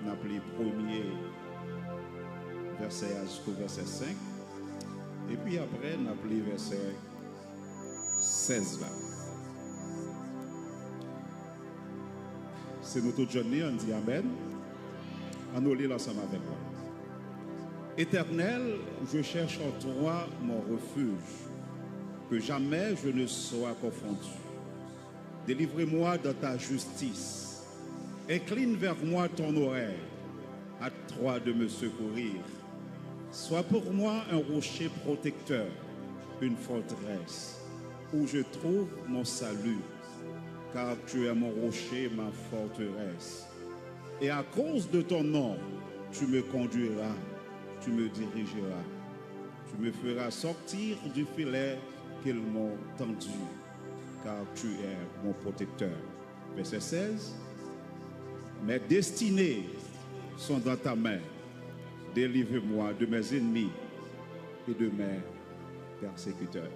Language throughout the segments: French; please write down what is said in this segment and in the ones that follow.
on appelé premier verset jusqu'au verset 5. Et puis après, on appelé verset 16 là. C'est notre journée, on dit Amen. On nous lit ensemble avec moi. Éternel, je cherche en toi mon refuge, que jamais je ne sois confondu. Délivrez-moi dans ta justice. Incline vers moi ton oreille, à toi de me secourir. Sois pour moi un rocher protecteur, une forteresse, où je trouve mon salut, car tu es mon rocher, ma forteresse. Et à cause de ton nom, tu me conduiras, tu me dirigeras. Tu me feras sortir du filet qu'ils m'ont tendu, car tu es mon protecteur. Verset 16. Mes destinées sont dans ta main. Délivre-moi de mes ennemis et de mes persécuteurs.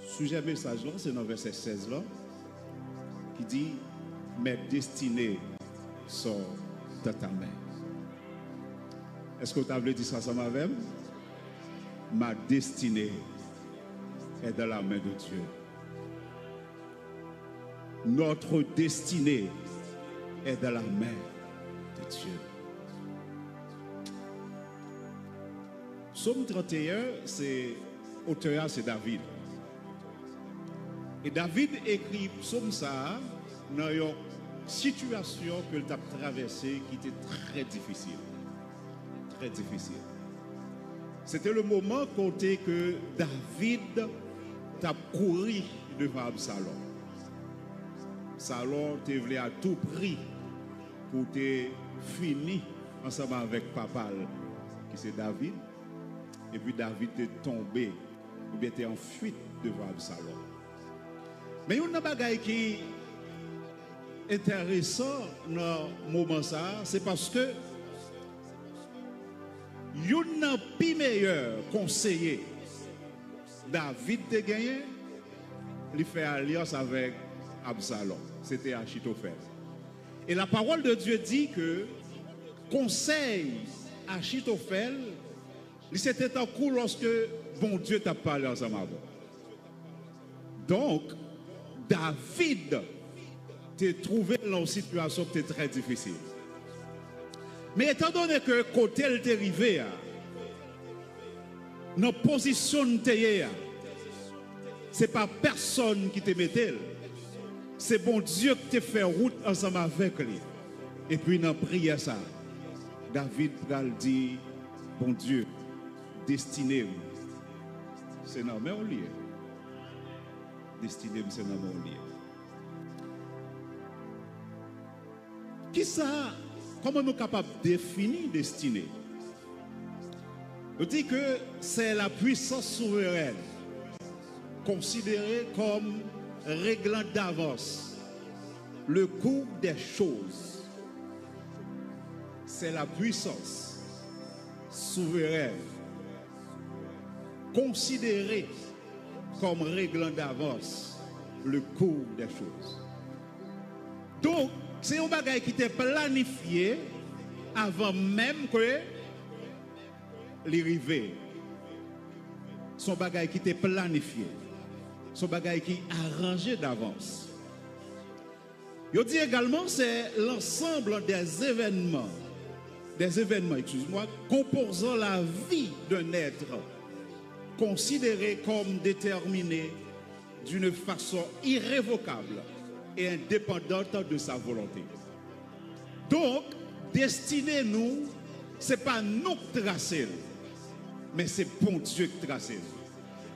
Sujet message là, c'est dans verset 16 là, qui dit mes destinées sont dans ta main. Est-ce que tu as dit ça ensemble avec moi? Ma destinée est dans la main de Dieu. Notre destinée est dans la main de Dieu. Psaume 31, c'est auteur, c'est David. Et David écrit psaume ça dans une situation que tu as traversée qui était très difficile. Très difficile. C'était le moment côté que David t'a couru devant Absalom. Absalom te voulait à tout prix pour te finir ensemble avec papa qui c'est David. Et puis David est tombé, ou bien était en fuite devant Absalom. Mais il y a une bagaille qui est intéressant dans ce moment, c'est parce que il y a un plus meilleur conseiller. David a gagné, il fait alliance avec Absalom. C'était Achitophel. Et la parole de Dieu dit que conseil Achitophel, c'était en cours lorsque bon Dieu t'a parlé ensemble avec. Donc, David t'es trouvé dans une situation qui était très difficile. Mais étant donné que côté elle t'est arrivé, dans position t'es, c'est pas personne qui te mettait. C'est bon Dieu qui t'a fait route ensemble avec lui. Et puis dans la prière ça, David pral dit, bon Dieu, destiné, c'est dans mon lieu. Destiné, c'est dans mon lieu. Qui ça? Comment nous sommes capables de définir destinée? On dit que c'est la puissance souveraine, considérée comme réglant d'avance le cours des choses. C'est la puissance souveraine, considérée comme réglant d'avance le cours des choses. Donc, c'est un bagage qui était planifié avant même que l'arrivée. Son bagage qui était planifié. Son bagage qui est arrangé d'avance. Je dis également, c'est l'ensemble des événements, composant la vie d'un être, considéré comme déterminé d'une façon irrévocable et indépendante de sa volonté. Donc, destiné nous, ce n'est pas nous qui traçons, mais c'est bon Dieu qui trace.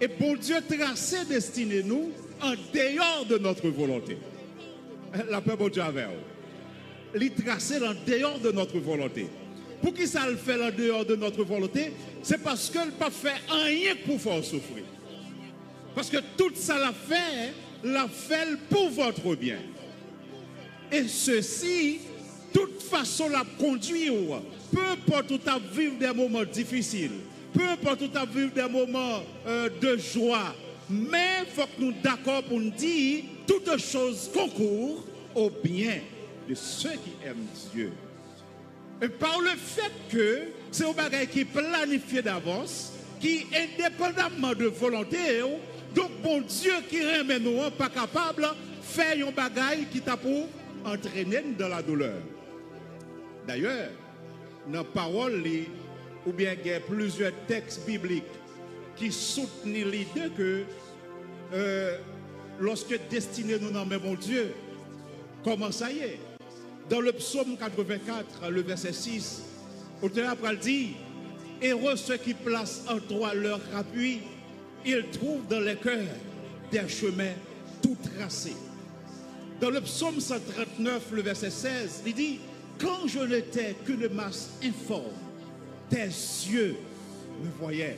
Et bon Dieu trace destiné nous en dehors de notre volonté. La paix bon Dieu avec vous. Il trace en dehors de notre volonté. Pour qui ça le fait en dehors de notre volonté? C'est parce qu'elle n'a pas fait rien pour faire souffrir. Parce que tout ça l'a fait pour votre bien. Et ceci, toute façon la conduire, peu importe où tu as vécu des moments difficiles, peu importe où tu as vécu des moments de joie, mais il faut que nous d'accord pour nous dire toutes choses concourent au bien de ceux qui aiment Dieu. Et par le fait que c'est un bagage qui est planifié d'avance, qui indépendamment de volonté, donc bon Dieu qui remet nous pas capable de faire un bagage qui t'a pour entraîner dans la douleur. D'ailleurs, dans la parole, ou bien il y a plusieurs textes bibliques qui soutenent l'idée que lorsque destiné nous dans mon Dieu, comment ça y est? Dans le psaume 84, le verset 6, l'auteur dit, heureux ceux qui placent en toi leur appui, ils trouvent dans les cœurs des chemins tout tracés. Dans le psaume 139, le verset 16, il dit, quand je n'étais qu'une masse informe, tes yeux me voyaient,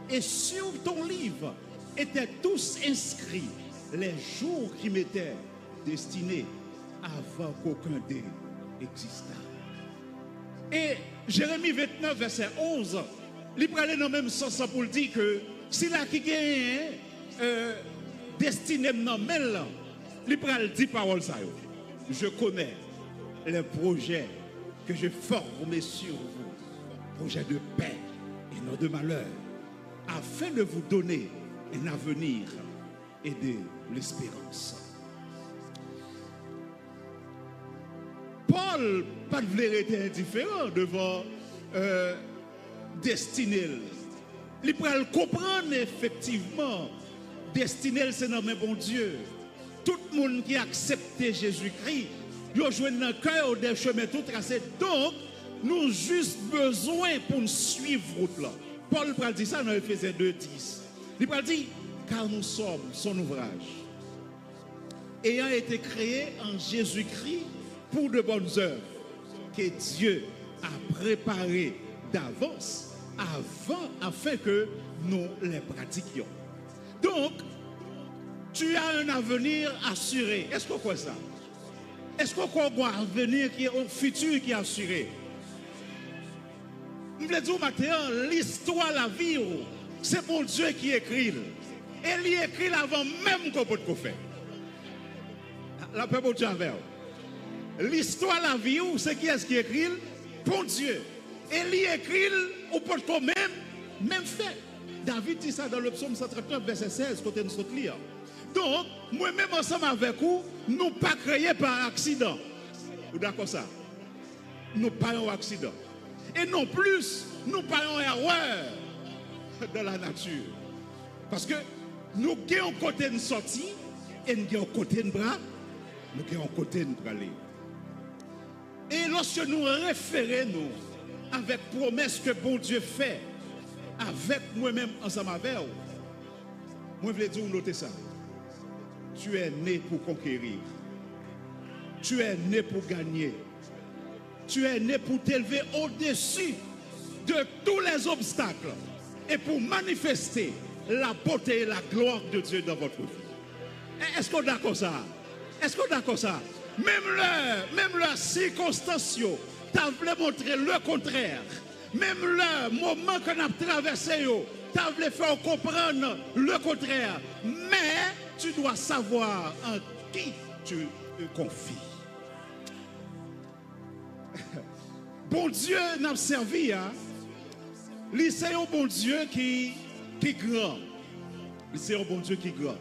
et sur ton livre étaient tous inscrits les jours qui m'étaient destinés avant qu'aucun d'eux existât. Et Jérémie 29, verset 11, il prend dans le même sens pour dire que si la qui gagne destiné dans mêle, il prend 10 paroles ça. Je connais les projets que je formé sur vous, projets de paix et non de malheur, afin de vous donner un avenir et de l'espérance. Paul, pas de vérité indifférent devant destinée. Il peut comprendre effectivement, destinée, c'est dans bon Dieu. Tout le monde qui a accepté Jésus-Christ, il a joué dans le cœur des chemins tout tracés. Donc, nous avons juste besoin pour nous suivre route là. Paul dit ça dans Ephésiens 2:10. Il dit, car nous sommes son ouvrage, ayant été créés en Jésus-Christ pour de bonnes œuvres que Dieu a préparées d'avance afin que nous les pratiquions. Donc, tu as un avenir assuré. Est-ce qu'on croit ça? Est-ce qu'on croit un avenir qui est un futur qui est assuré? Je veux dire au matin, l'histoire, la vie, c'est mon Dieu qui écrit. Et il écrit avant même qu'on peut faire. La paix pour Dieu avec vous. L'histoire, la vie, c'est qui est-ce qui écrit? Bon Dieu. Et il écrit, ou peut même fait. David dit ça dans le psaume 139, verset 16, côté de notre lire. Donc, moi-même ensemble avec vous, nous pas créés par accident. Vous d'accord ça? Nous pas un accident. Et non plus, nous pas une erreur dans la nature. Parce que nous avons un côté de sortie et nous avons un côté de bras, nous avons un côté de aller. Et lorsque nous référons avec promesse que bon Dieu fait, avec moi-même ensemble avec vous, moi je veux dire, notez ça. Tu es né pour conquérir. Tu es né pour gagner. Tu es né pour t'élever au-dessus de tous les obstacles et pour manifester la beauté et la gloire de Dieu dans votre vie. Est-ce qu'on est d'accord ça? Est-ce qu'on est d'accord ça? Même leur circonstance, tu as voulu montrer le contraire. Même le moment qu'on a traversé, tu as voulu faire comprendre le contraire. Mais tu dois savoir en qui tu te confies. Bon Dieu n'a servi, hein? C'est un bon Dieu qui est grand. C'est un bon Dieu qui est grand.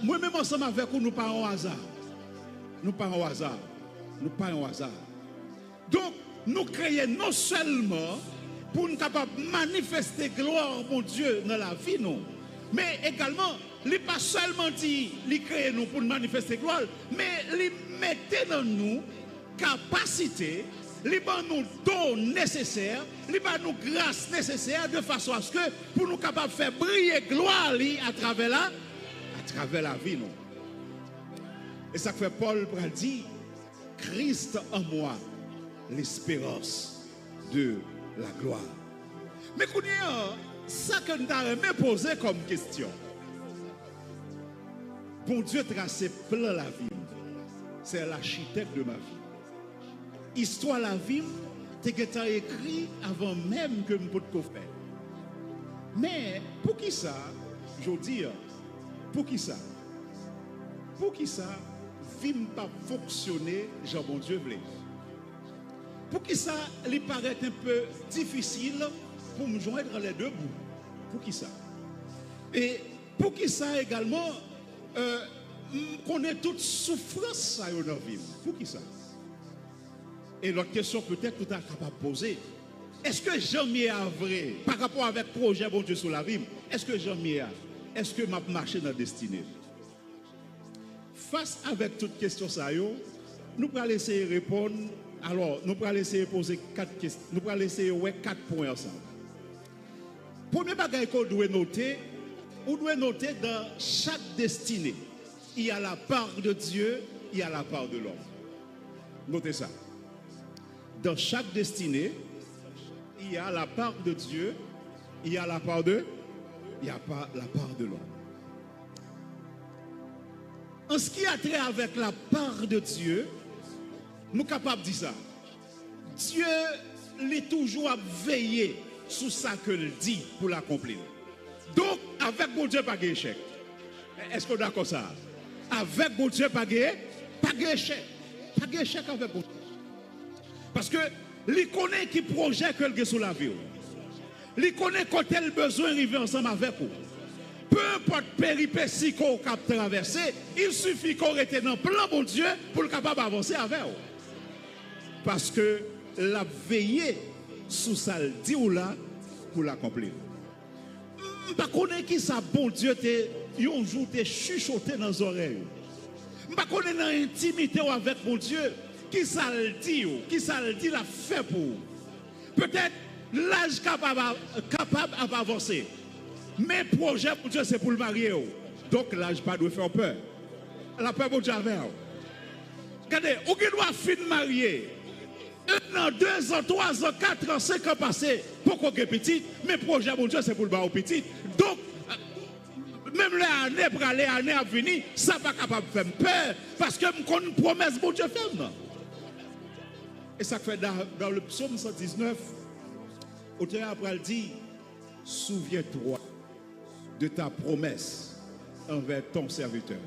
Moi-même ensemble avec vous, nous pas au hasard. Nous pas au hasard. Nous pas au hasard. Donc, nous créons non seulement pour nous capables de manifester gloire, mon Dieu, dans la vie, non, mais également, il n'est pas seulement dit, il crée nous pour manifester gloire, mais il mettait dans nous capacité, il nous don nécessaire, il nous grâce nécessaire de façon à ce que pour nous capables de faire briller gloire à travers la vie. Non? Et ça fait Paul dit, Christ en moi, l'espérance de la gloire. Mais ça que nous avons posé comme question. Bon Dieu tracé plein la vie. C'est l'architecte de ma vie. Histoire la vie, c'est que tu as écrit avant même que je peux te faire. Mais pour qui ça, je veux dire, pour qui ça vie pas fonctionner, Jean bon Dieu voulait. Pour qui ça, il paraît un peu difficile pour me joindre les deux bouts. Pour qui ça? Et pour qui ça également, qu'on ait toute souffrance ça dans la vie. Pour qui ça? Et l'autre question peut-être tout à capable de poser. Est-ce que jamais à vrai, par rapport avec le projet bon Dieu sur la vie, est-ce que jamais à, est-ce que m'a marché dans la destinée? Face avec toute question ça, nous allons essayer de répondre. Alors, nous allons essayer de poser 4 questions. Nous allons essayer de 4 points ensemble. Premier bagage qu'on doit noter, on doit noter dans chaque destinée, il y a la part de Dieu, il y a la part de l'homme. Notez ça. Dans chaque destinée, il y a la part de Dieu, il y a la part de, il y a pas la part de l'homme. En ce qui a trait avec la part de Dieu, nous sommes capables de dire ça. Dieu est toujours à veiller sur ça que le dit pour l'accomplir. Donc, avec mon Dieu, pas d'échec. Est-ce qu'on est d'accord ça? Avec mon Dieu, pas d'échec. Pas d'échec avec mon Dieu. Parce que, il connaît qui projet que le sur la vie. Il connaît quand il a besoin d'arriver ensemble avec vous. Peu importe péripétie qu'on a traversé, il suffit qu'on reste dans le plan de Dieu pour être capable d'avancer avec vous. Parce que la veillée sous ça le dit ou là pour l'accomplir. Je ne connais pas qui ça bon Dieu un jour te chuchoté dans les oreilles. Je ne connais pas dans l'intimité avec mon Dieu qui ça le dit la fait pour. Peut-être l'âge capable d'avancer. Mais projet pour Dieu c'est pour le marier. Donc l'âge pas doit faire peur. La peur pour Dieu avec. Regardez, on doit finir marier. 1 an, 2 ans, 3 ans, 4 ans, 5 ans passés pour qu'on ait petit, mais le projet mon Dieu c'est pour le bar au petit. Donc, même l'année pour aller l'année à venir, ça pas capable de faire peur parce que je connais une promesse mon Dieu fait. Et ça fait dans le psaume 119, l'auteur après dit, souviens-toi de ta promesse envers ton serviteur.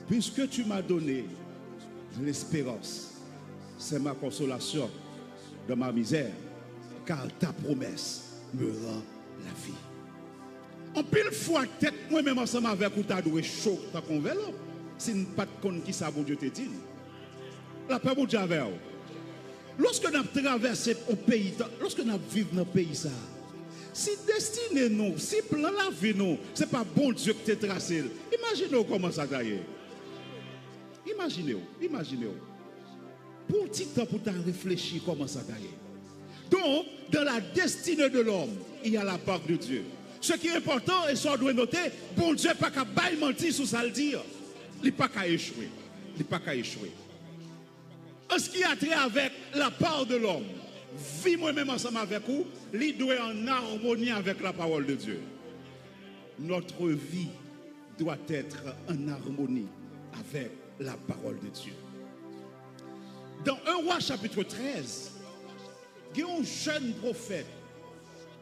Puisque tu m'as donné l'espérance, c'est ma consolation dans ma misère, car ta promesse me rend la vie. En pile fois, tête moi-même ensemble avec vous, t'as doué chaud, t'as qu'on vélo. Si nous pas de compte qui ça, bon Dieu te dit. La paix, bon Dieu, avec vous. Lorsque nous avons traversé au pays, lorsque nous vivons dans le pays, ça, si destiné nous, si plan la vie nous, ce n'est pas bon Dieu qui t'a tracé. Imaginez comment ça a été. Imaginez. Pour un petit temps pour t'en réfléchir comment ça a été. Donc, dans la destinée de l'homme, il y a la part de Dieu. Ce qui est important, et ça doit noter, bon Dieu n'est pas qu'à bailler mentir sur ça le dire. Il n'est pas qu'à échouer. En ce qui a trait avec la part de l'homme, vis moi-même ensemble avec vous, il doit être en harmonie avec la parole de Dieu. Notre vie doit être en harmonie avec la parole de Dieu. Dans 1 Roi chapitre 13, il y a un jeune prophète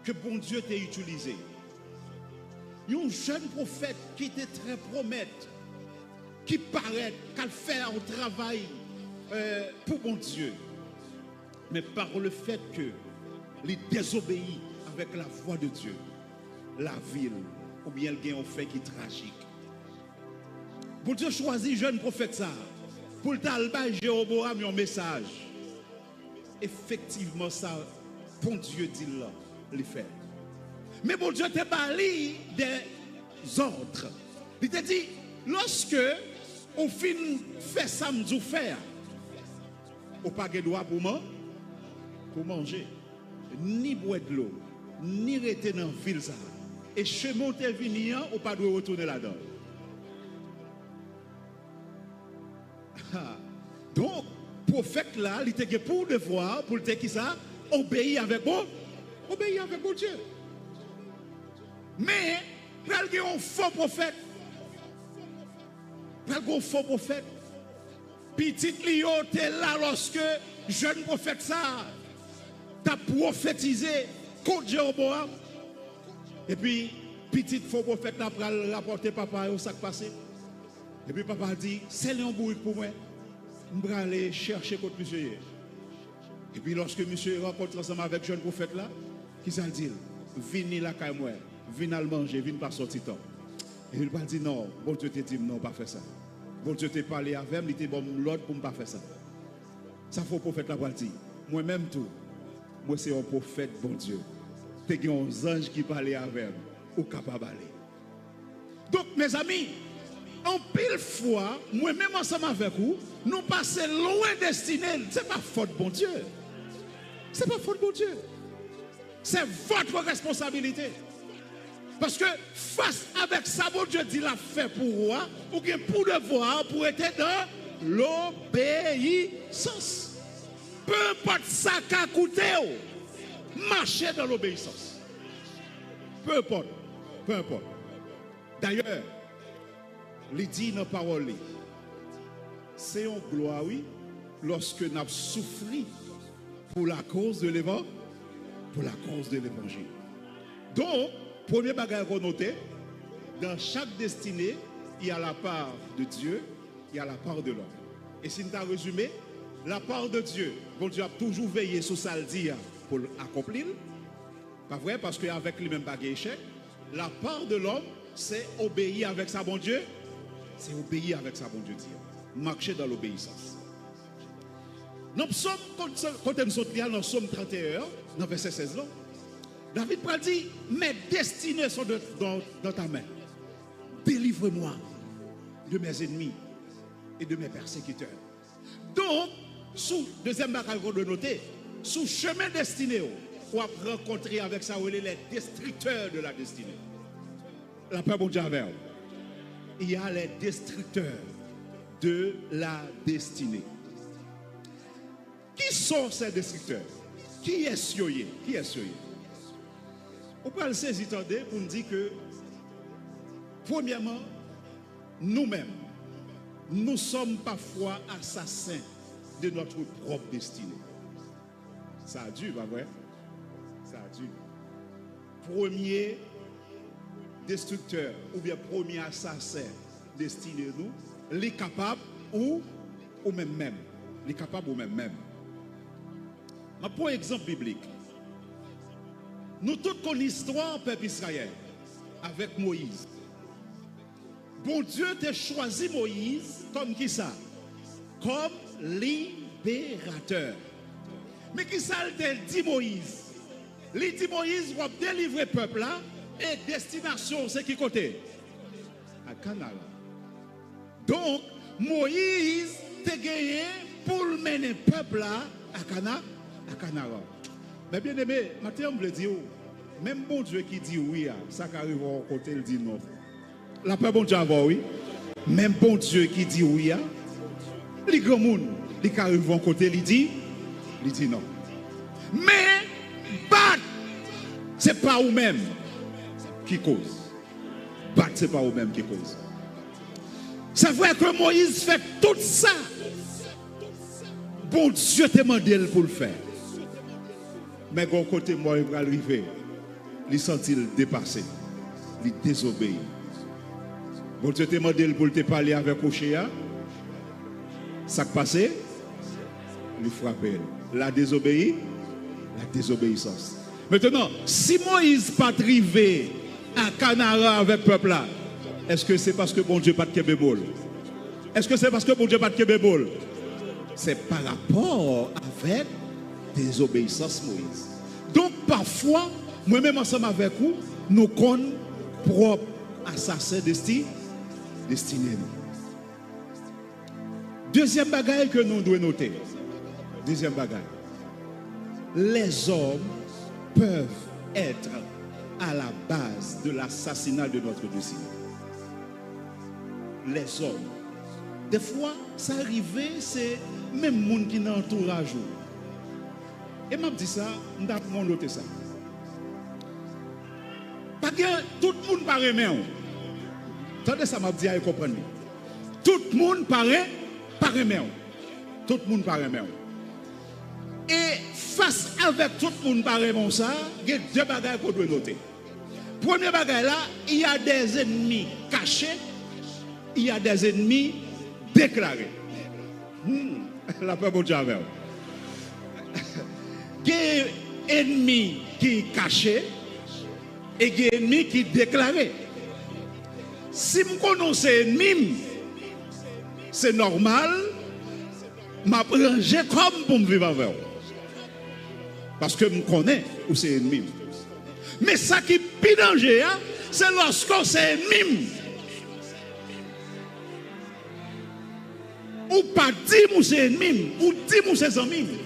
que bon Dieu t'a utilisé. Il y a un jeune prophète qui était très prometteur, qui paraît qu'elle fait un travail pour bon Dieu. Mais par le fait qu'il désobéit avec la voix de Dieu, la ville, ou bien il y a un fait qui est tragique. Bon Dieu choisit jeune prophète ça, pour le talba Jéroboam un message. Effectivement, ça, bon Dieu dit là, le fait. Mais bon Dieu t'a parlé des ordres. Il t'a dit, lorsque on finit faire ça, nous faire, on n'a pas de droit pour manger, ni boire de l'eau, ni rester dans la ville. Et chez Montévignan, on n'a pas de retourner là-dedans. Donc, prophète là, il était pour devoir, pour le qui ça, obéir avec bon Dieu. Mais, il y a un faux prophète. Petit Lio, tu es là lorsque jeune prophète ça, t'a prophétisé contre Jéroboam. Et puis, petit faux prophète là, pour rapporter papa au sac passé. Et puis papa dit, c'est un bourrique pour moi. Je vais aller chercher contre monsieur. Et puis lorsque monsieur rencontre ensemble avec le jeune prophète là, qui s'en dit, venez là quand moi, venez à manger, venez pas sortir temps. Et il va dire non, bon Dieu te dit non, pas faire ça. Bon Dieu te parlé avec moi, il était bon l'ordre pour ne pas faire ça. Ça faut prophète là pour dire, moi-même tout, moi c'est un prophète bon Dieu. Tu as un ange qui parlait avec moi, ou capable d'aller. Donc mes amis, en pile fois, moi-même ensemble avec vous, nous passons loin destinée. Ce n'est pas faute bon Dieu. Ce n'est pas faute bon Dieu. C'est votre responsabilité. Parce que face avec ça, bon Dieu dit l'a fait pour vous, ou bien pour devoir, pour être dans l'obéissance. Peu importe ça qu'a coûté, marchez dans l'obéissance. Peu importe. Peu importe. D'ailleurs, il dit dans la parole, c'est une gloire, oui, lorsque nous avons souffert pour la cause de l'évangile. Pour la cause de l'évangile. Donc, premier bagage qu'on note, dans chaque destinée, il y a la part de Dieu, il y a la part de l'homme. Et si nous avons résumé, la part de Dieu, bon Dieu a toujours veillé sur ça le dire pour l'accomplir. Pas vrai, parce qu'avec les mêmes bagages échec, la part de l'homme, c'est obéir avec sa bon Dieu. C'est obéir avec sa bon Dieu dire. Marcher dans l'obéissance. Nous sommes, quand nous sommes dans Psaume 31, dans verset 16, David dit, mes destinées sont dans ta main. Délivre-moi de mes ennemis et de mes persécuteurs. Donc, sous deuxième bagage de noter, sous chemin destiné, on va rencontrer avec ça les destructeurs de la destinée. La paix bon Dieu avec vous. Il y a les destructeurs de la destinée. Qui sont ces destructeurs? Qui est-ce? Qui est-ce? On peut le saisir pour nous dire que, premièrement, nous-mêmes, nous sommes parfois assassins de notre propre destinée. Ça a dû, pas vrai? Ça a dû. Premier destructeur ou bien premier assassin destiné nous, les capables ou même. Les capables ou même. Mais pour exemple biblique, nous tous connaissons l'histoire peuple Israël avec Moïse. Bon Dieu t'a choisi Moïse comme qui ça? Comme libérateur. Mais qui ça t'a dit Moïse? Il dit Moïse va délivrer le peuple là et destination c'est qui côté? À Canaan. Donc Moïse t'a gagné pour mener le peuple là à Canaan. Mais bien aimé, maintenant on veut dire, même bon Dieu qui dit oui, ça qui arrive au côté, il dit non. La paix bon Dieu avant oui. Même bon Dieu qui dit oui, les grands monde, les qui arrivent au côté, il dit non. Mais, c'est pas vous-même qui cause. C'est pas vous-même qui cause. C'est vrai que Moïse fait tout ça. Bon Dieu t'a demandé pour le faire. Mais d'un côté, moi, il va arriver. Il sent-il dépassé. Il désobéit. Bon Dieu t'a demandé pour te parler avec Ochéa. Ça qui passe, il frappe. La désobéissance. Maintenant, si Moïse pas arrivé à Canara avec le peuple là, est-ce que c'est parce que bon Dieu pas de kébébol? Est-ce que c'est parce que bon Dieu pas de kébébol? C'est par rapport avec désobéissance Moïse. Donc parfois, moi-même ensemble avec vous, nous connaissons propre assassin destiné. Deuxième bagaille que nous devons noter. Deuxième bagaille. Les hommes peuvent être à la base de l'assassinat de notre destinée. Les hommes. Des fois, ça arrive, c'est même les gens qui sont entourage. Et m'a dit ça, nous avons noté ça. Parce que tout le monde paraît même. Attendez ça, m'a dit à comprendre. Tout le monde paraît même. Tout le monde paraît même. Et face avec tout le monde paraît même ça, il y a deux bagages qu'on doit noter. Premier bagage là, il y a des ennemis cachés il y a des ennemis déclarés. La paix pour Dieu avec vous. Il y a des ennemis qui sont cachés et il y a des ennemis qui sont déclarés. Si je connais ces ennemis, c'est normal, je m'apprends comme pour me vivre avec vous. Parce que je connais où c'est ennemi. Mais ça qui est plus dangereux, c'est lorsque c'est ennemi. Ou pas dire que c'est ennemi, ou dire que c'est ennemi.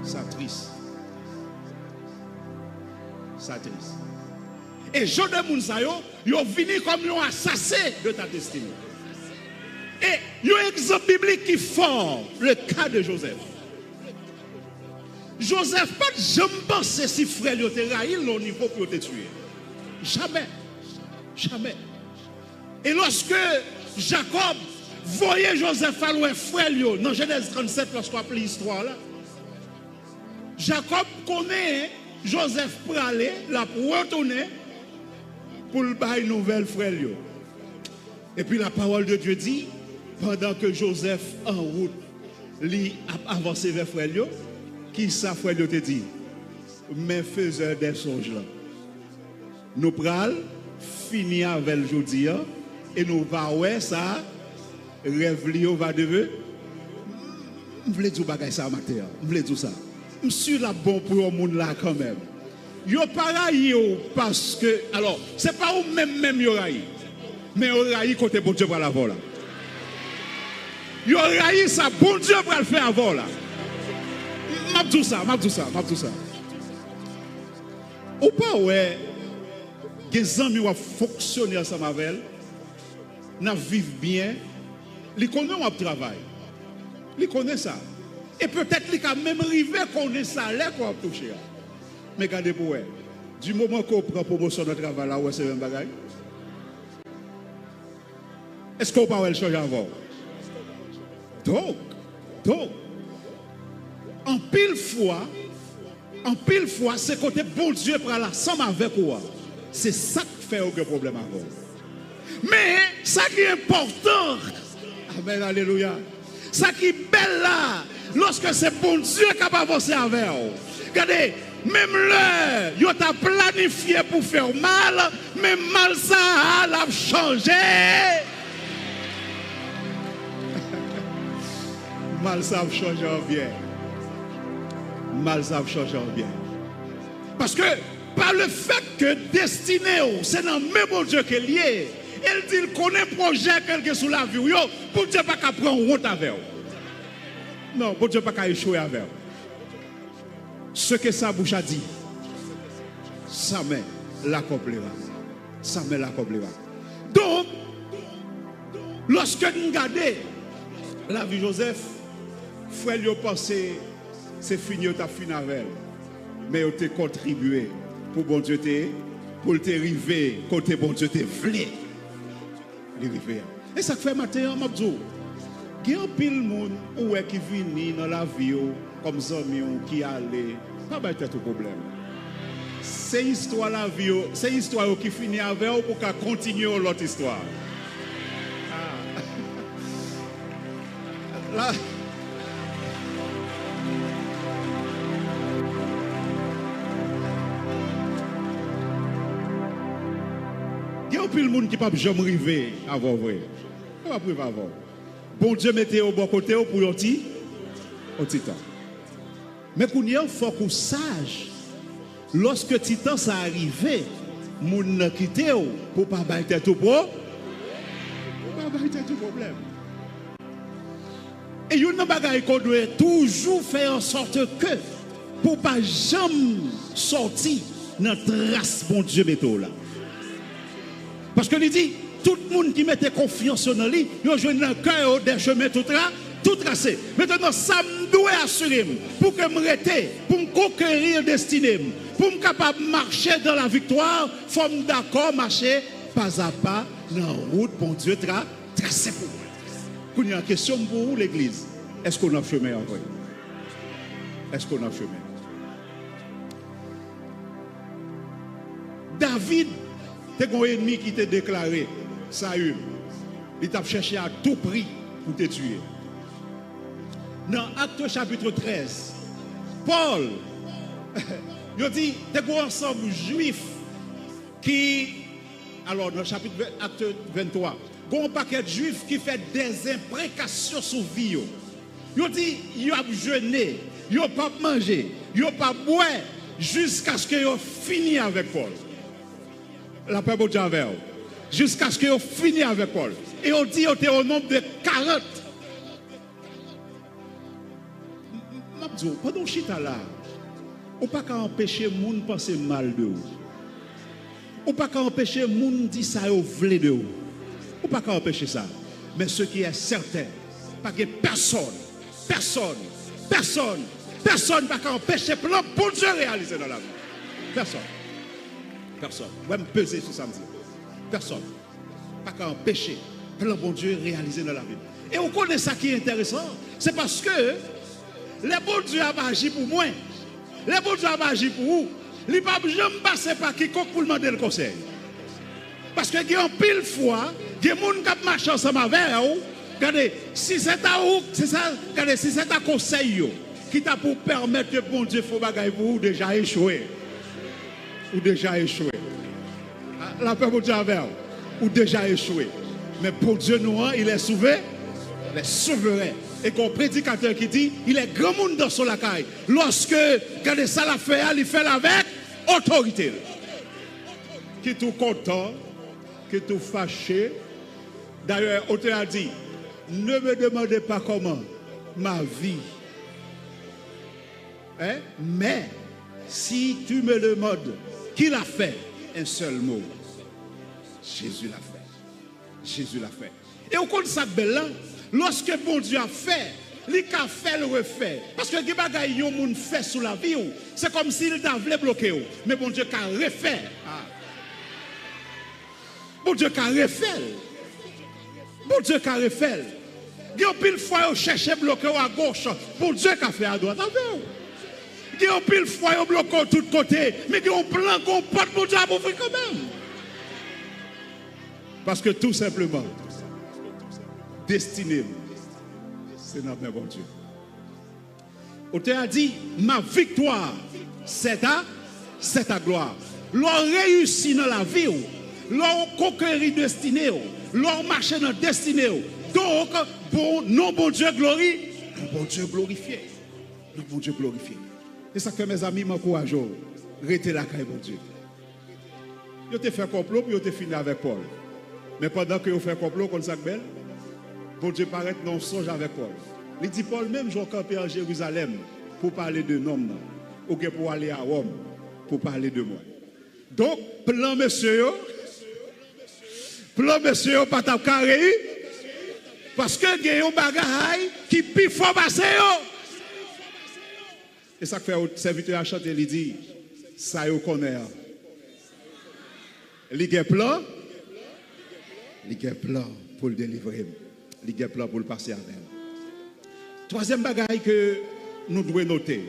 Ça triste. Ça triste. Et je demande ça, ils ont venu comme un assassin de ta destinée. Et il y a un exemple biblique qui forme le cas de Joseph. Joseph, pas de jamais pensé si frère lui était raïl au niveau pour te tuer. Jamais. Jamais. Et lorsque Jacob voyait Joseph à loin frère lui, dans Genèse 37, lorsqu'on appelle l'histoire là, Jacob connaît Joseph pour aller, la pour retourner, pour le bailler une nouvelle frère lui. Et puis la parole de Dieu dit, pendant que Joseph en route, lui a avancé vers frère lui, qui ça frère lui te dit, mais faiseur des songes là. Nous prenons finir avec le jeudi et nous va ouais ça rêve li va devenir je voulais dire bagay ça matin je voulais dire ça je suis là bon pour le monde là quand même yo pareil parce que alors c'est pas ou même yo raï mais yo raï côté bon Dieu pour la vol là yo raï ça bon Dieu pour le faire avant là m'a dit ça ou pas ouais des amis qui fonctionnent ensemble avec elle, qui vivent bien, ils connaissent leur travail. Ils connaissent ça. Et peut-être qu'ils ont même arrivé à connaître ça, qu'on a touché. Mais regardez pour elle. Du moment qu'on prend promotion de travail, là, où c'est un bagage. Est-ce qu'on peut changer avant? Donc, en pile fois, c'est côté bon Dieu pour aller ensemble avec toi. C'est ça qui fait aucun problème avant. Mais ça qui est important, amen, alléluia, ça qui est belle là, lorsque c'est bon Dieu qui a avancé avec vous. Regardez, même l'heure, il t'a planifié pour faire mal, mais mal ça a changé. Mal ça a changé en bien. Mal ça a changé en bien. Parce que par le fait que destiné, c'est dans le même Dieu qui est lié. Elle dit qu'il connaît un projet quelque sous la vie. Pour Dieu pas qu'à prendre honte avec vous. Non, pour Dieu pas qu'à échouer avec vous. Ce que sa bouche a dit, ça met l'accomplira. Ça met l'accomplira. Donc, lorsque nous regardons la vie de Joseph, frère lui a pensé, c'est fini, tu as fini avec elle. Mais tu as contribué. Pour bon Dieu pour te river côté bon Dieu te vle et ça fait matin m'a dit il y a pile monde qui vient dans la vie comme amis qui allait pas ba tête problème c'est histoire la vie c'est histoire qui finit avec ou pour continuer l'autre histoire là puis le monde qui ne peut jamais arriver avant vrai. Pas priver avant. Bon Dieu mettez au bon côté pour un petit temps. Mais qu'on y a faut qu'on sage. Lorsque Titan ça arrivé, moun n'a quitté pour pas battre tout problème. Et il y a une bagaille qu'on doit toujours faire en sorte que pour pas jamais sortir dans trace bon Dieu métaux là. Parce que il dit, tout le monde qui mettait confiance en lui, il a joué dans le cœur des chemins tout tracé. Maintenant, ça me doit assurer pour que je reste, pour me conquérir destinée, pour me capable de marcher dans la victoire, il faut me d'accord marcher pas à pas dans la route, bon Dieu, tracé pour moi. Il y a une question pour vous, l'église. Est-ce qu'on a chemin en vrai? Est-ce qu'on a chemin? David, c'est un ennemi qui t'a déclaré, Saül. Il t'a cherché à tout prix pour te tuer. Dans Acte chapitre 13, Paul, il dit, c'est un ensemble juif qui, alors dans le chapitre Acte 23, il y a un paquet de juifs qui fait des imprécations sur la vie. Il dit, il a jeûné, il n'a pas mangé, il n'a pas boire jusqu'à ce qu'il ait fini avec Paul. La paix de Dieu avec vous. Jusqu'à ce qu'il ait fini avec Paul. Et on dit, on était au nombre de 40. Pendant que chita là, on ne peut pas empêcher les gens de penser mal de vous. On ne peut pas empêcher les gens de dire ça au vle de vous. On ne peut pas empêcher ça. Mais ce qui est certain, pas que personne ne peut empêcher le plan pour Dieu réaliser dans la vie. Personne. Vous pouvez me peser sur ça. Personne ne peut empêcher le plan pour Dieu réaliser dans la vie. Et on connaît ça qui est intéressant. C'est parce que les bons Dieu a agi pour moi. Les bons Dieu a agi pour vous. Il ne peut jamais passer par quiconque pour demander le conseil. Parce que il y a pile fois, il y a des gens qui marchent ensemble avec vous. Regardez, si c'est à vous, c'est ça, regardez, si c'est un conseil qui t'a pour permettre que bon Dieu faut bagaille pour vous déjà échoué. Ou déjà échoué. La paix pour Dieu avec vous. Ou déjà échoué. Mais pour Dieu nous, il est souverain. Il est souverain. Et qu'on prédicateur qui dit, il est grand monde dans son lacaille. Lorsque, regardez ça la fait, il fait avec autorité. Qui est tout content, qui est tout fâché. D'ailleurs, auteur a dit, ne me demandez pas comment ma vie. Hein? Mais, si tu me demandes qui l'a fait, un seul mot. Jésus l'a fait. Jésus l'a fait. Et au compte ça belle, lorsque bon Dieu a fait, il a fait le refait. Parce que les bagages que les gens fait sous la vie, c'est comme s'il t'avait bloqué. Mais bon Dieu a refait. Bon Dieu a refait. Bon Dieu a refait. Il y a pile fois cherché bloquer à gauche. Bon Dieu a fait à droite. Il y a pile fois bloqué de tous côtés. Mais il y a un plan qu'on porte pour Dieu à ouvrir quand même. Parce que tout simplement, destiné, c'est notre bon Dieu. Auteur a dit, ma victoire, c'est ta gloire. L'on réussit dans la vie, l'on conquérit destinée, l'on marche dans la destinée. Donc, bon Dieu glorifie, bon Dieu glorifié. Bon Dieu glorifié. Et ça fait mes amis m'encouragent, restez là quand bon Dieu. Yo te fait complot, puis yo te fini avec Paul. Mais pendant que vous faites complot comme ça, bon Dieu paraît non songe avec Paul. Il dit Paul même, je campé en Jérusalem pour parler de nom, ou pour aller à Rome pour parler de moi. Donc, plan monsieur, pas ta carré, parce que il y a un bagage qui plus fort passer. Et ça fait le serviteur à chanter, il dit, ça y connaît. Il y a plan. Il y a plan pour le délivrer. Il y a plan pour le passer avec. Troisième bagaille que nous devons noter.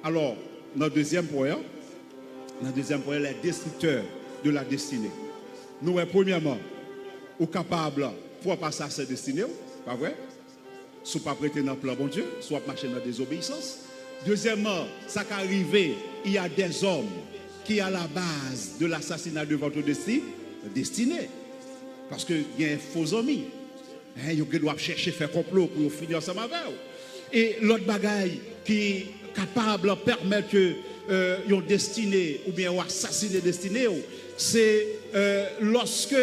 Alors, notre deuxième point, les destructeurs de la destinée. Nous, premièrement, nous sommes capables pour passer à cette destinée, pas vrai? Soit pas prêter dans le plan bon Dieu, soit marcher dans la désobéissance. Deuxièmement, ça qui arrive, il y a des hommes qui sont à la base de l'assassinat de votre destinée. Parce qu'il y a un faux ami. Ils doivent chercher à faire complot pour finir ensemble avec eux. Et l'autre bagaille qui est capable de permettre que ils destinée ou bien assassiner destinée, c'est lorsque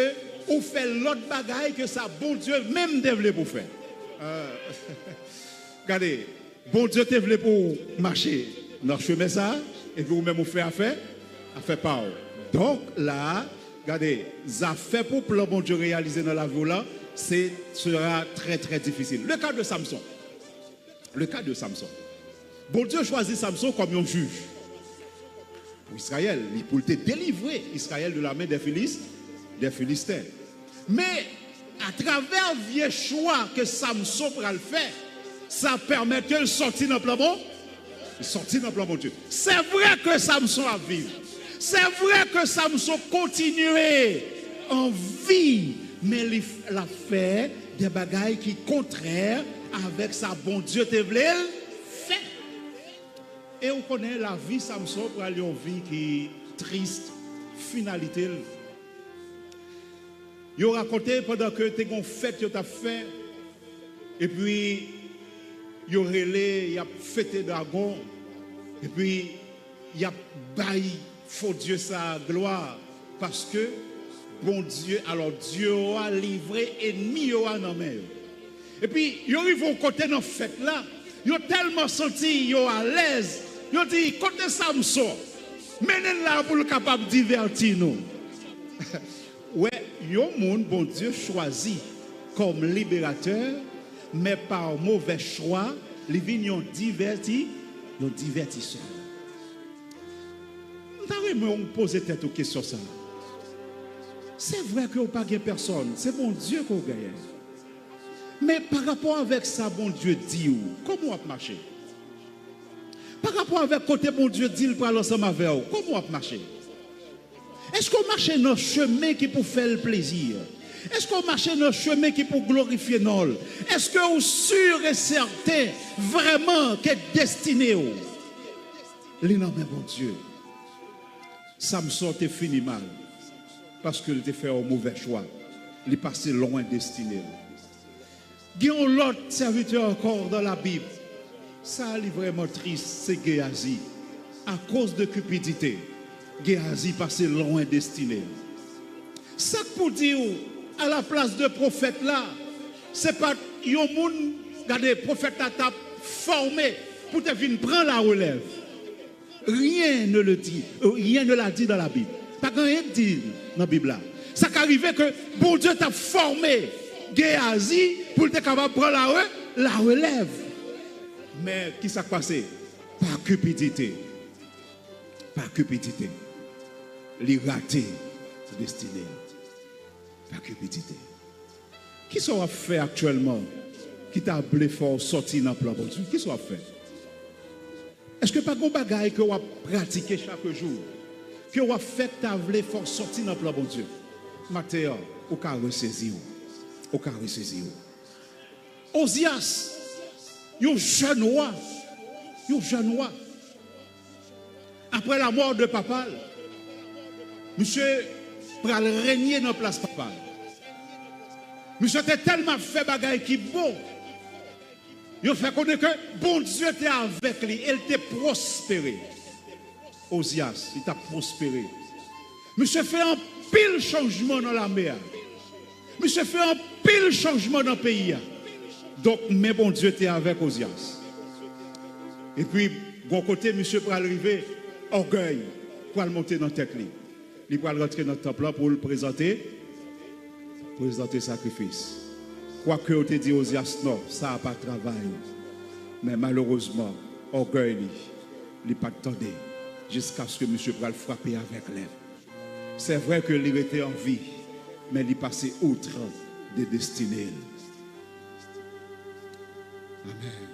on fait l'autre bagaille que ça bon Dieu même développé pour faire. Regardez, bon Dieu te voulait pour marcher dans le chemin ça, et puis vous-même vous faites affaire pas. Donc là, regardez, ça fait pour plan bon Dieu réaliser dans la vie là, sera très très difficile. Le cas de Samson. Bon Dieu choisit Samson comme un juge pour Israël, pour te délivrer Israël de la main des Philistins. Mais à travers le vieux choix que Samson pourra le faire, ça permet de sortir dans le plan bon. Sortir dans le plan bon Dieu. C'est vrai que Samson a vécu. C'est vrai que Samson continuait en vie, mais il a fait des bagailles qui contraires avec sa bon Dieu te voulait faire. Et on connaît la vie Samson pour aller en vie qui est triste, finalité. Il a raconté pendant que tu as fait, tu as fait, et puis il a fêté dragon, et puis il a bailli, faut Dieu sa gloire, parce que bon Dieu, alors Dieu a livré ennemi à nos mains. Et puis, ils arrivent au côté de la fête là, ils ont tellement senti, ils sont à l'aise, ils ont dit, côté Samson, menez là pour le capable de divertir nous. Ouais, il y a un monde, bon Dieu, choisi comme libérateur, mais par mauvais choix, les vignes ont divertisseurs. Nous avons posé tête aux questions ça. C'est vrai que vous n'avez pas de personne, c'est bon Dieu qu'on gagne. Mais par rapport avec ça, bon Dieu dit, comment on marcher? Par rapport avec côté bon Dieu dit, il prend l'ensemble avec vous, comment on marcher? Est-ce qu'on marche dans le chemin qui pour faire le plaisir? Est-ce qu'on marche dans le chemin qui pour glorifier nous? Est-ce que vous sûr et certain vraiment qu'est destiné au? L'énorme bon Dieu. Samson te fini mal parce qu'il te fait un mauvais choix. Il est passé loin destiné. Il y a un autre serviteur encore dans la Bible. Ça est vraiment triste, c'est Géasi. À cause de cupidité, Géasi passé loin destiné. Ça pour dire à la place de prophète là, c'est pas un monde, regardez, prophète là t'a formé pour te venir prendre la relève. Rien ne le dit, rien ne l'a dit dans la Bible. Pas rien dit dans la Bible là. Ça qu'arrivait que bon Dieu t'a formé Géasi pour être capable de prendre la relève. Mais qui s'est passé? Par cupidité. Par cupidité. Il a raté sa destinée. Par cupidité. Qui sont fait actuellement? Qui t'a appelé fort sortir dans le plan de Dieu? Qui sont fait? Est-ce que pas de bagaille que vous pratiquez chaque jour? Que vous fait ta voulu fort sortir dans le plan de Dieu? Mathéo, au cas ressaisir. Au cas ressaisir. Osias, un jeune roi. Un jeune roi. Après la mort de papa, monsieur pral régner dans la place papa. Monsieur était tellement fait bagaille qui bon. Il fait connaître que bon Dieu était avec lui, il était prospéré. Osias, il t'a prospéré. Monsieur fait un pile changement dans la mer. Monsieur fait un pile changement dans le pays. Donc, mais bon Dieu était avec Osias. Et puis, bon côté, monsieur pour arriver, orgueil, pour le monter dans la tête. Il va rentrer dans le temple pour le présenter sacrifice. Quoi que on te dit Osias, non, ça n'a pas de travail. Mais malheureusement, orgueil, il n'a pas attendu jusqu'à ce que monsieur va le frapper avec l'air. C'est vrai que il était en vie, mais il passait outre des destinées. Amen.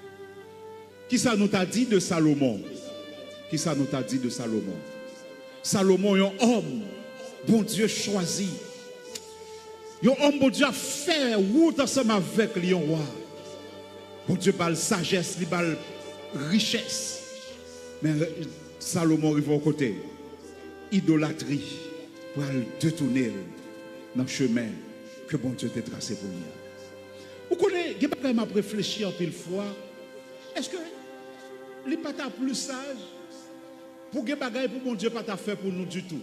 Qui ça nous t'a dit de Salomon? Qui ça nous t'a dit de Salomon? Salomon est un homme, bon Dieu choisi. Un homme, bon Dieu a fait route ensemble avec le roi. Bon Dieu a la sagesse, il a la richesse. Mais Salomon arrive au côté. Idolâtrie pour le détourner dans le chemin que bon Dieu t'a tracé pour lui. Vous connaissez, il n'y a pas réfléchi en pile fois. Est-ce que il n'est pas plus sage pour que bagaille pour bon Dieu pas ta fait pour nous du tout?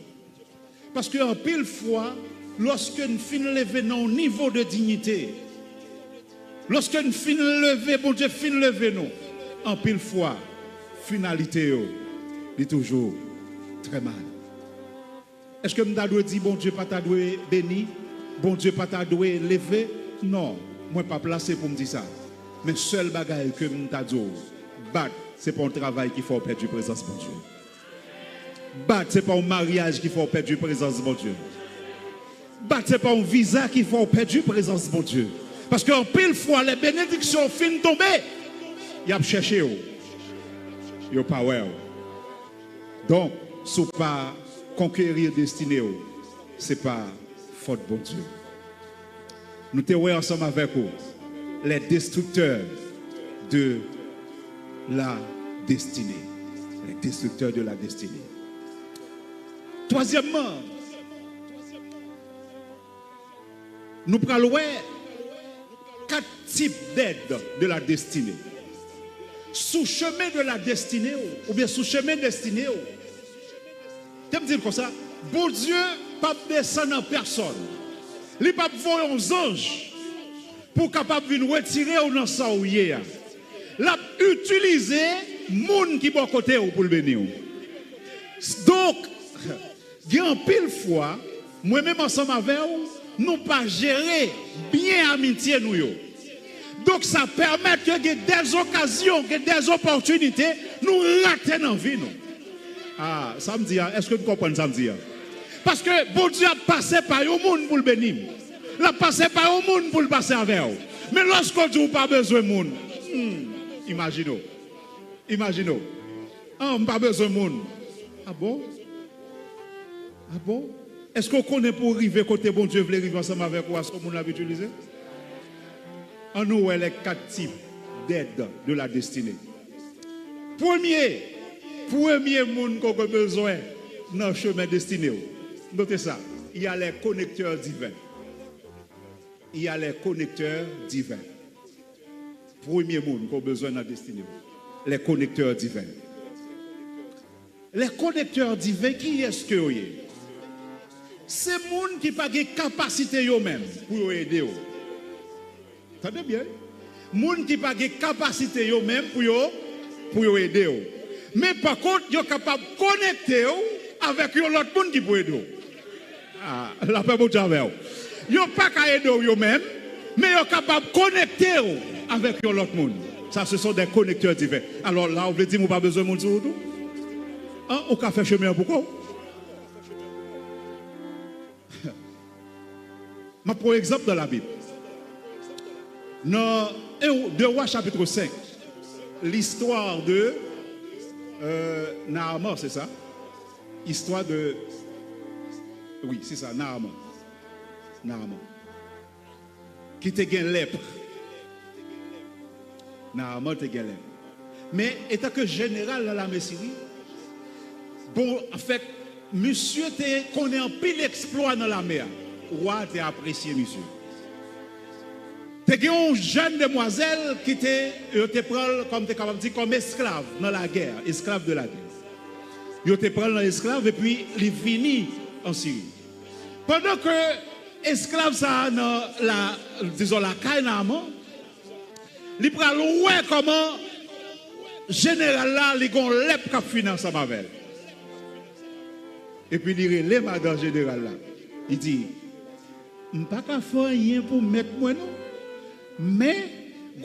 Parce que en pile fois, lorsque nous finissons lever nos niveau de dignité, lorsque nous finissons lever, bon Dieu finit lever nous, en pile fois, finalité est toujours très mal. Est-ce que nous doit dire bon Dieu pas t'a doué béni, bon Dieu pas t'a doué lever? Non, moi pas placé pour me dire ça. Mais seul bagaille que nous t'a dit, c'est pas un travail qu'il faut perdre la présence de mon Dieu. C'est pas un mariage qu'il faut perdre la présence de mon Dieu. C'est pas un visa qu'il faut perdre la présence de mon Dieu. Parce qu'en pile fois, les bénédictions finissent tomber. Il a cherché. Il n'y a pas. Donc, si vous pas conquérir destinée, ce n'est pas faute bon Dieu. Nous te voyons ensemble avec vous, les destructeurs de la destinée. Les destructeurs de la destinée. Troisièmement, nous prenons 4 types d'aide de la destinée. Sous chemin de la destinée, ou bien sous chemin destiné, tu me dis comme ça, bon Dieu, pas descendre en personne. Il pas voir un ange pour capable venir retirer ou dans ça ou hier. L'a utiliser monde qui bon côté pour le bénir. Donc, il y a un pile fois, moi-même ensemble avec vous, nous pas gérer bien amitié nous yo. Donc ça permet que des occasions, que des opportunités nous rater dans la vie nous. Ah, ça me dit, est-ce que vous comprenez ça me dit? Parce que bon Dieu a passé par un monde pour le bénir. Il a passé par un monde pour le passer avec vous. Mais lorsque Dieu n'a pas besoin de monde, imaginez. Imaginez. Ah, on n'a pas besoin de monde. Ah bon? Ah bon? Est-ce qu'on connaît pour arriver côté bon Dieu veut arriver ensemble avec vous à ce que vous l'avez utilisé? En nous, les 4 types d'aide de la destinée. Premier monde qu'on a besoin dans le chemin destiné. Notez ça. Il y a les connecteurs divins. Il y a les connecteurs divins. Premier monde qu'on a besoin dans la destinée. Les connecteurs divins. Les connecteurs divins, qui est-ce que vous avez? C'est les gens qui n'ont pas de capacité eux-mêmes pour aider. Entendez bien? Les gens qui n'ont pas de capacité eux-mêmes pour aider. Mais par contre, ils sont capables de connecter avec l'autre monde qui peut aider. Ah, la paix pour Dieu. Ils n'ont pas qu'à aider eux-mêmes, mais ils sont capables de connecter avec l'autre monde. Ça, ce sont des connecteurs divins. Alors là, on veut dire qu'on n'a pas besoin de monde sur tout. On peut faire chemin pourquoi? Je prends exemple dans la Bible. Dans 2 Rois chapitre 5, l'histoire de Naaman, c'est ça? Histoire de... Oui, c'est ça, Naaman. Naaman. Qui te gagne lèpre. Naaman te gagne lèpre. Mais étant que général dans la Messie, bon, en fait, monsieur te connaît un pile exploit dans la mer. Roi t'a apprécié, monsieur. Tu as une jeune demoiselle qui te prend, comme tu es capable de dire, comme esclave dans la guerre, esclave de la guerre. Il te prend dans l'esclave et puis il finit en Syrie. Pendant que esclave ça dans la, disons, la Kainaman, il prend ouais comment général là, il a lèpre qui finance avec elle. Et puis il relève madame général là. Il dit, je ne peux pas faire rien pour mettre moi non. Mais,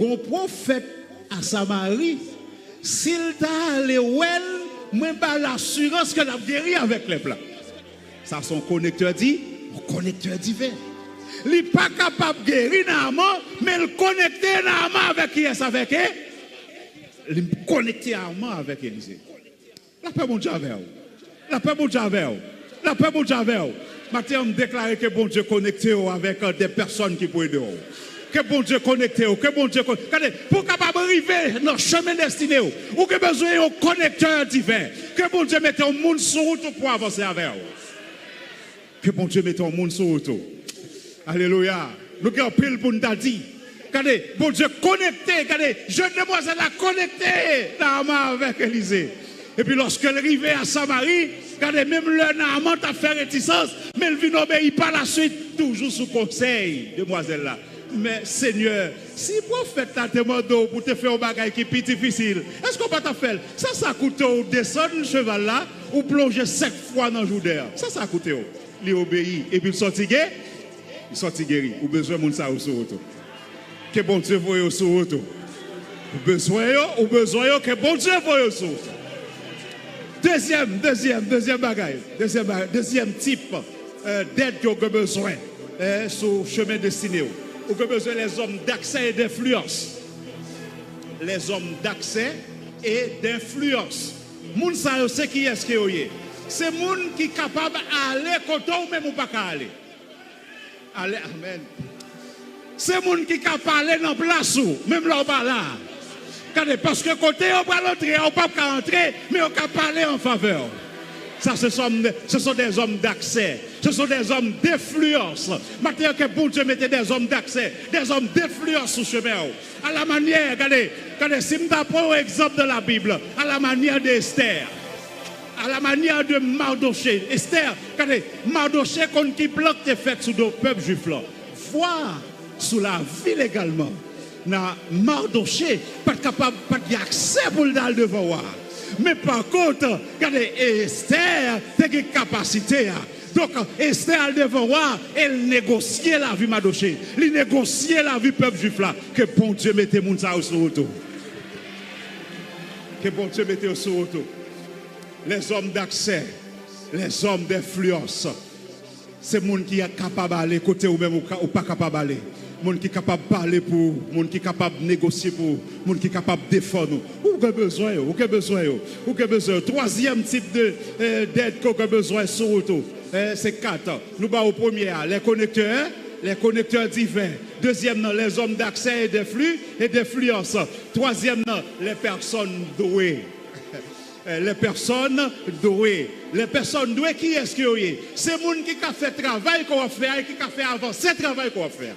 un prophète à Samarie, s'il t'a allé well, moi pas l'assurance que la guéri avec les plats. Ça son connecteur dit, un connecteur divin. Il n'est pas capable de guérir Naaman, mais il connecte Naaman avec qui est avec elle. Il connecte Naaman avec Élisée. La paix mon Dieu avec vous. La paix mon Dieu avec vous. La paix mon Dieu avec vous. Maintenant, on déclare que bon Dieu connecté avec des personnes qui peuvent aider. Que bon Dieu connecté, que bon Dieu connecté. Pour capable arriver dans le chemin destiné, ou que besoin d'un connecteur divin. Que bon Dieu mette un monde sur route pour avancer avec vous. Que bon Dieu mette un monde sur route. Alléluia. Nous avons pile pour nous dire. Regardez, bon Dieu connecté, regardez, jeune demoiselle a connecté avec Élisée. Et puis lorsqu'elle arrivait à Samarie, regardez, même le Naaman a fait réticence, mais elle vient obéir par la suite, toujours sous conseil, demoiselle là. Mais Seigneur, si le prophète t'a demandé pour te faire un bagage qui est plus difficile, est-ce qu'on peut te faire? Ça coûte ou descendre le cheval là, ou plonger 5 fois dans le jour d'air. Ça coûte. Il obéit. Et puis il sortit guéri. Il sortit guéri. Ou besoin de ça au auto. Que bon Dieu voie au auto. Ou besoin que bon Dieu voie au auto. Deuxième bagage. Deuxième type d'aide qu'on a besoin sur le chemin destiné. Ou que besoin les hommes d'accès et d'influence. Les hommes d'accès et d'influence. Moun sa yo c'est qui est-ce que yo yé. C'est les gens qui sont capables d'aller côté ou même ou pas aller. Allez, amen. C'est les gens qui sont capables d'aller dans la place ou même là ou pas là. Parce que côté on va l'entrer, on ne peut pas entrer, mais on peut parler en faveur. Ça, ce sont des hommes d'accès. Ce sont des hommes d'influence. Maintenant que pour Dieu mettez des hommes d'accès, des hommes d'influence sur le chemin. À la manière, regardez, si je prends l'exemple de la Bible, à la manière d'Esther, à la manière de Mardoché. Esther, regardez, Mardoché qui plante des fêtes sur le peuple juif là. Voir sous la ville également. Mardoché, pas capable, pas d'accès pour le devant voir. Mais par contre, regardez, Esther a une capacité. Donc, Esther devant voir, elle négociait la vie Mardoché. Elle négociait la vie peuple juif là. Que bon Dieu mette moun sa au soto. Que bon Dieu mette au soto. Les hommes d'accès, les hommes d'influence, c'est les gens qui sont capables d'aller côté ou même ou pas capable d'aller. Les gens qui sont capables de parler pour, les gens qui sont capables de négocier pour, les gens qui sont capables de défendre. Ou avez besoin, ou avez besoin, ou avez besoin. Troisième type d'aide qu'on a besoin sur auto, c'est 4. Nous avons au premier, les connecteurs divins. Deuxième, les hommes d'accès et de flux et d'influence. Troisième, les personnes douées. Les personnes douées. Les personnes douées, qui est-ce qu'il y a? C'est les gens qui ont fait le travail qu'on va faire et qui ont fait avancer le travail qu'on va faire.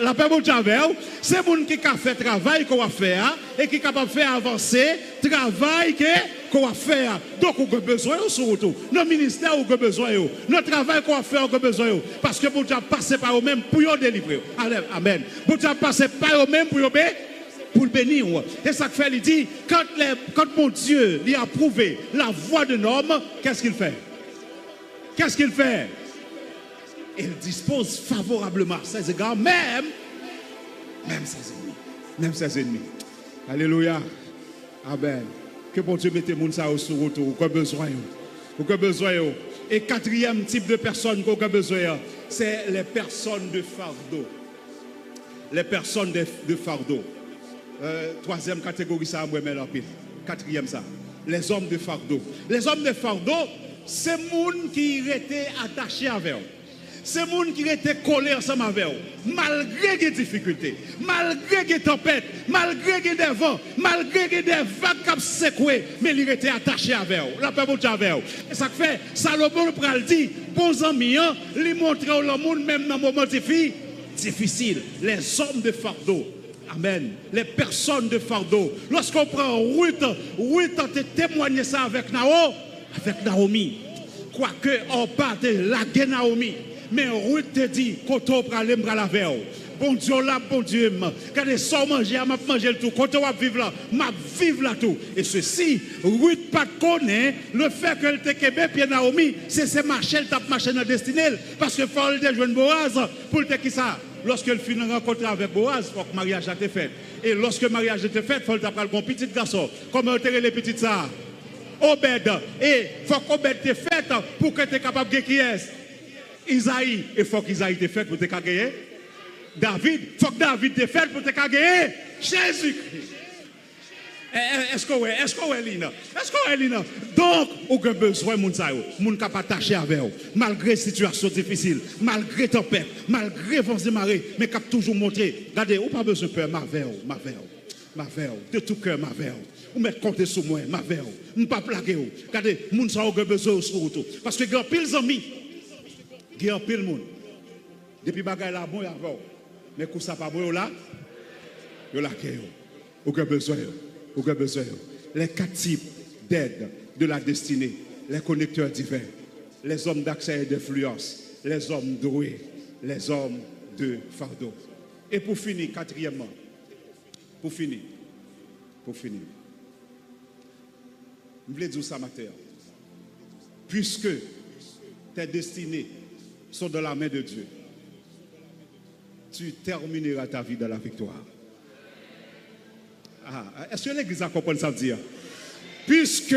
La paix de Javel, c'est les gens qui ont fait le travail qu'on va faire et qui sont capables de faire avancer le travail qu'on va faire. Donc, on a besoin de surtout. Nos ministères ont besoin de notre travail qu'on va faire, on a besoin de parce que pour nous passer par eux-mêmes pour nous délivrer. Amen. Pour nous passer par eux-mêmes pour le bénir. Et ça fait, il dit, quand mon Dieu lui a prouvé la voie d'un homme, qu'est-ce qu'il fait? Qu'est-ce qu'il fait? Il dispose favorablement à ses égards, même ses ennemis. Même ses ennemis. Alléluia. Amen. Que bon Dieu mette moun sa au sur route, ou qu'on besoin. Ou qu'on besoin. Et quatrième type de personnes qu'on a besoin, c'est les personnes de fardeau. Les personnes de fardeau. Troisième catégorie, ça, moi, mais pile. Quatrième, ça. Les hommes de fardeau. Les hommes de fardeau, c'est les gens qui étaient attachés avec eux. C'est les gens qui étaient collés ensemble avec eux. Malgré les difficultés, malgré les tempêtes, malgré les vents, malgré les vagues qui secouées, mais ils étaient attachés avec eux. La paix avec eux. Et ça fait, Salomon pral dit, bons amis, ils montrent au monde, même dans un moment difficile. Les hommes de fardeau. Amen. Les personnes de fardeau. Lorsqu'on prend Ruth a témoigné ça avec Naomi. Quoique on part de la Naomi. Mais Ruth te dit, quand on prend les bras la verre. Bon Dieu là, bon Dieu, quand les sont mangés, m'a manger le tout. Quand on va vivre là, m'a vivre là tout. Et ceci, Ruth pas connaît le fait qu'elle te kébé puis Naomi, c'est marcher, elle tape marcher dans destinée. Parce que faut le joindre Boaz pour le qui ça. Lorsque le finit rencontrer avec Boaz, il faut que le mariage a été fait. Et lorsque le mariage a été fait, il faut que tu aies un petit garçon. Comment tu les petites ça? Obed. Et il faut qu'Obed te fait pour que tu sois capable de qui est Isaïe. Et il faut qu'Isaïe te fait pour te gagner. David. Il faut que David te fait pour te gagner. Jésus-Christ. Est-ce qu'on est Lina? Est-ce qu'on est Lina? Donc, on a besoin de gens qui sont attachés avec eux, malgré les situations difficiles, malgré tempête, malgré vents et marées, mais qui ont toujours montré. Regardez, on n'a pas besoin de peur, ma veille, de tout cœur, ma veille. Vous mettez compter sur moi, ma veille. Je ne pas plaguer. Regardez, les gens ont besoin de vous. Parce que il y a pile d'amis, il y a pile de monde. Depuis que vous là, bon, avant. Mais quand ça pas bon, là, vous avez besoin. Vous avez besoin. Les 4 types d'aide de la destinée, les connecteurs divins, les hommes d'accès et d'influence, les hommes doués, les hommes de fardeau. Et pour finir, quatrièmement, pour finir, je voulais dire ça matin. Puisque tes destinées sont dans la main de Dieu, tu termineras ta vie dans la victoire. Est-ce que l'église a compris ça dire? Puisque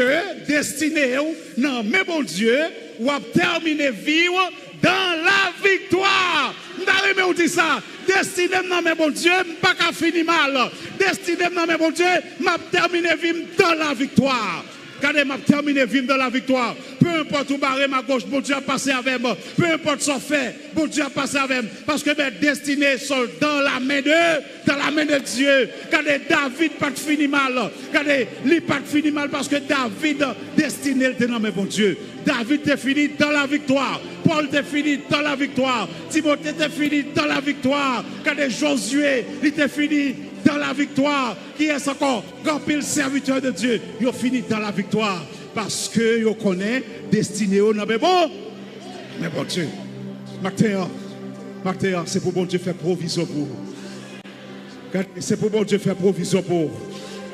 destiné, non, mais bon Dieu, ou a terminé vivre dans la victoire. Nous dit ça. Destiné, non, mais bon Dieu, pas qu'à finir mal. Destiné, non, mais bon Dieu, m'a terminé vivre dans la victoire. Regardez, m'a terminé vivre dans la victoire. Peu importe où barrer ma gauche, bon Dieu a passé avec moi. Peu importe son fait, bon Dieu a passé avec moi. Parce que mes destinées sont dans la main de Dieu. Regardez, David pas de fini mal. Regardez, lui pas de fini mal parce que David, destiné, était dans mes bon Dieu. David est fini dans la victoire. Paul est fini dans la victoire. Timothée est fini dans la victoire. Regardez, Josué, il était fini dans la victoire. Qui est encore? Grand pile serviteur de Dieu. Il a fini dans la victoire. Parce que il connaît destiné au nom. Mais bon Dieu. Martin, c'est pour bon Dieu faire provision pour. C'est pour bon Dieu faire provision pour.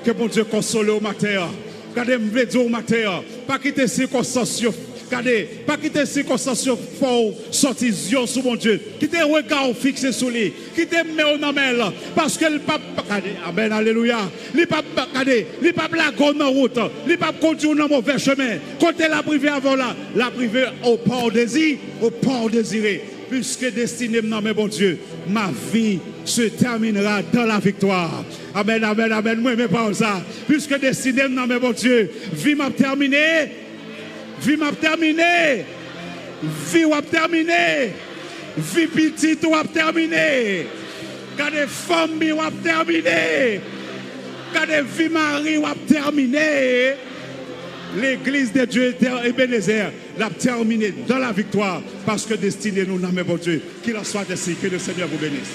Que bon Dieu console au matin. Regardez, je veux dire au matin, pas quitter ces circonstances. Regardez, pas quitter ces circonstances pour sortir sur mon Dieu. Quitter le regard fixé sur lui. Quitter le nomel. Parce que le pape, regardez, amen, alléluia. Le pape, regardez, le pape la grande route. Le pape conduit dans mauvais chemin. Côté la privée avant là, la privée au port désiré. Puisque destiné non mais bon Dieu, ma vie se terminera dans la victoire. Amen, amen, amen. Moi, mais pas ça. Puisque destiné non mais bon Dieu, vie m'a terminé. Vie m'a terminé. Vie m'a terminé. Vie petite m'a terminé. Quand des femmes m'a terminé. Quand des vie mari m'a terminé. L'église de Dieu Ebenezer l'a terminé dans la victoire parce que destiné nous n'a mais bon Dieu. Qu'il en soit ainsi, que le Seigneur vous bénisse.